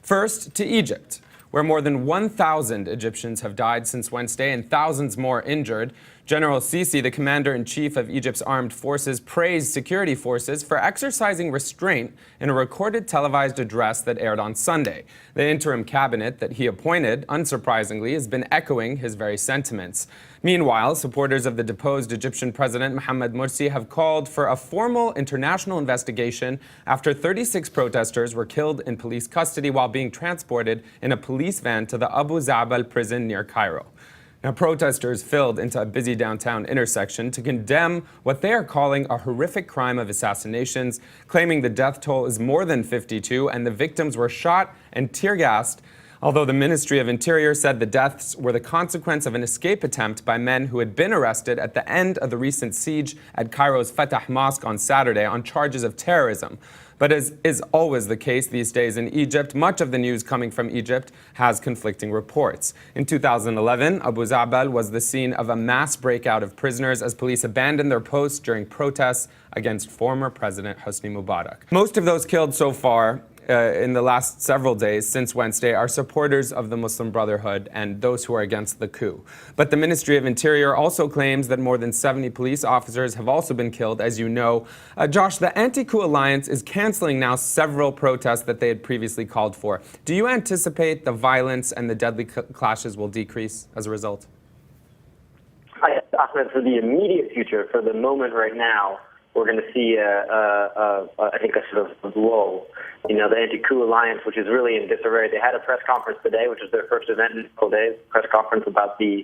First, to Egypt, where more than 1,000 Egyptians have died since Wednesday and thousands more injured. General Sisi, the commander-in-chief of Egypt's armed forces, praised security forces for exercising restraint in a recorded televised address that aired on Sunday. The interim cabinet that he appointed, unsurprisingly, has been echoing his very sentiments. Meanwhile, supporters of the deposed Egyptian president Mohamed Morsi have called for a formal international investigation after 36 protesters were killed in police custody while being transported in a police van to the Abu Zabal prison near Cairo. Now, protesters filled into a busy downtown intersection to condemn what they are calling a horrific crime of assassinations, claiming the death toll is more than 52 and the victims were shot and tear-gassed, although the Ministry of Interior said the deaths were the consequence of an escape attempt by men who had been arrested at the end of the recent siege at Cairo's Fatah Mosque on Saturday on charges of terrorism. But as is always the case these days in Egypt, much of the news coming from Egypt has conflicting reports. In 2011, Abu Zabal was the scene of a mass breakout of prisoners as police abandoned their posts during protests against former President Hosni Mubarak. Most of those killed so far in the last several days since Wednesday are supporters of the Muslim Brotherhood and those who are against the coup. But the Ministry of Interior also claims that more than 70 police officers have also been killed, as you know. Josh, the anti-coup alliance is canceling now several protests that they had previously called for. Do you anticipate the violence and the deadly clashes will decrease as a result? Ahmed, for the immediate future, for the moment right now, we're going to see, I think, a sort of lull. You know, the anti-coup alliance, which is really in disarray. They had a press conference today, which was their first event in a couple days. Press conference about the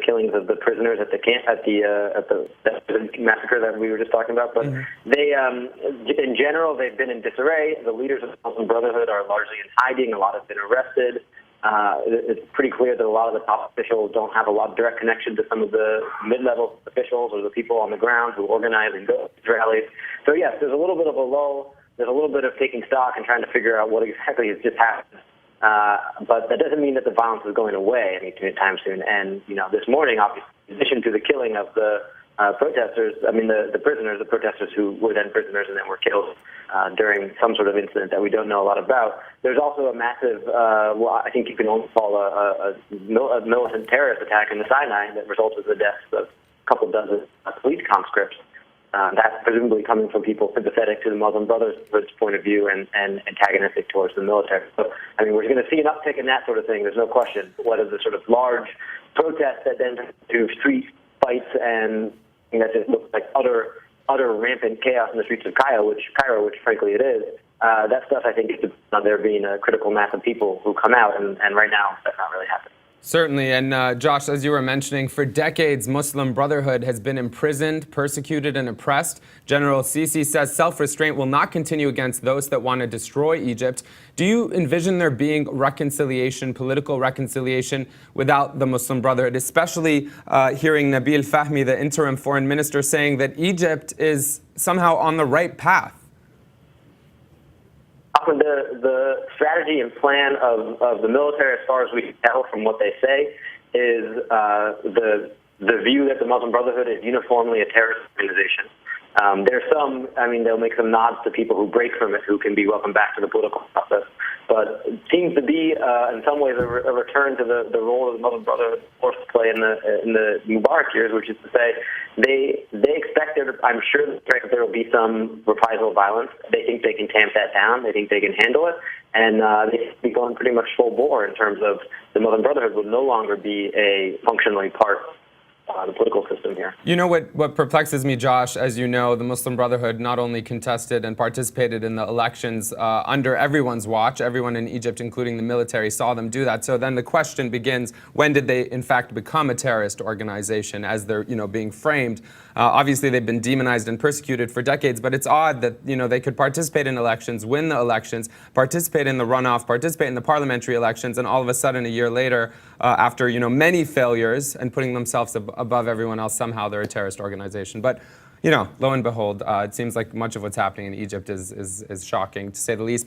killings of the prisoners at the camp at the massacre that we were just talking about. But they, in general, they've been in disarray. The leaders of the Muslim Brotherhood are largely in hiding. A lot have been arrested. It's pretty clear that a lot of the top officials don't have a lot of direct connection to some of the mid-level officials or the people on the ground who organize and go to rallies. So yes, there's a little bit of a lull. There's a little bit of taking stock and trying to figure out what exactly has just happened. But that doesn't mean that the violence is going away anytime soon. And, you know, this morning, obviously, in addition to the killing of the protesters, the prisoners, the protesters who were then prisoners and then were killed during some sort of incident that we don't know a lot about. There's also a massive, I think you can only call a militant terrorist attack in the Sinai that resulted in the deaths of a couple dozen police conscripts. That's presumably coming from people sympathetic to the Muslim Brotherhood's point of view and antagonistic towards the military. So, I mean, we're going to see an uptick in that sort of thing. There's no question. What is the sort of large protests that then to street fights and that just looks like utter rampant chaos in the streets of Cairo, which frankly it is. That stuff, I think, is on there being a critical mass of people who come out, and right now that's not really happening. Certainly. And Josh, as you were mentioning, for decades, Muslim Brotherhood has been imprisoned, persecuted, and oppressed. General Sisi says self-restraint will not continue against those that want to destroy Egypt. Do you envision there being reconciliation, political reconciliation, without the Muslim Brotherhood, especially hearing Nabil Fahmy, the interim foreign minister, saying that Egypt is somehow on the right path? The strategy and plan of the military, as far as we can tell from what they say, is the view that the Muslim Brotherhood is uniformly a terrorist organization. There's some, they'll make some nods to people who break from it who can be welcomed back to the political process. But it seems to be, in some ways, a return to the role of the Muslim Brotherhood forced to play in the Mubarak years, which is to say they expect I'm sure that there will be some reprisal violence. They think they can tamp that down. They think they can handle it. And they've be going pretty much full bore in terms of the Muslim Brotherhood will no longer be a functionally part the political system here. You know what perplexes me, Josh, as you know, the Muslim Brotherhood not only contested and participated in the elections under everyone's watch, everyone in Egypt, including the military, saw them do that. So then the question begins, when did they in fact become a terrorist organization as they're being framed? Obviously, they've been demonized and persecuted for decades, but it's odd that they could participate in elections, win the elections, participate in the runoff, participate in the parliamentary elections, and all of a sudden, a year later, after many failures and putting themselves above everyone else, somehow they're a terrorist organization. But lo and behold, it seems like much of what's happening in Egypt is shocking, to say the least.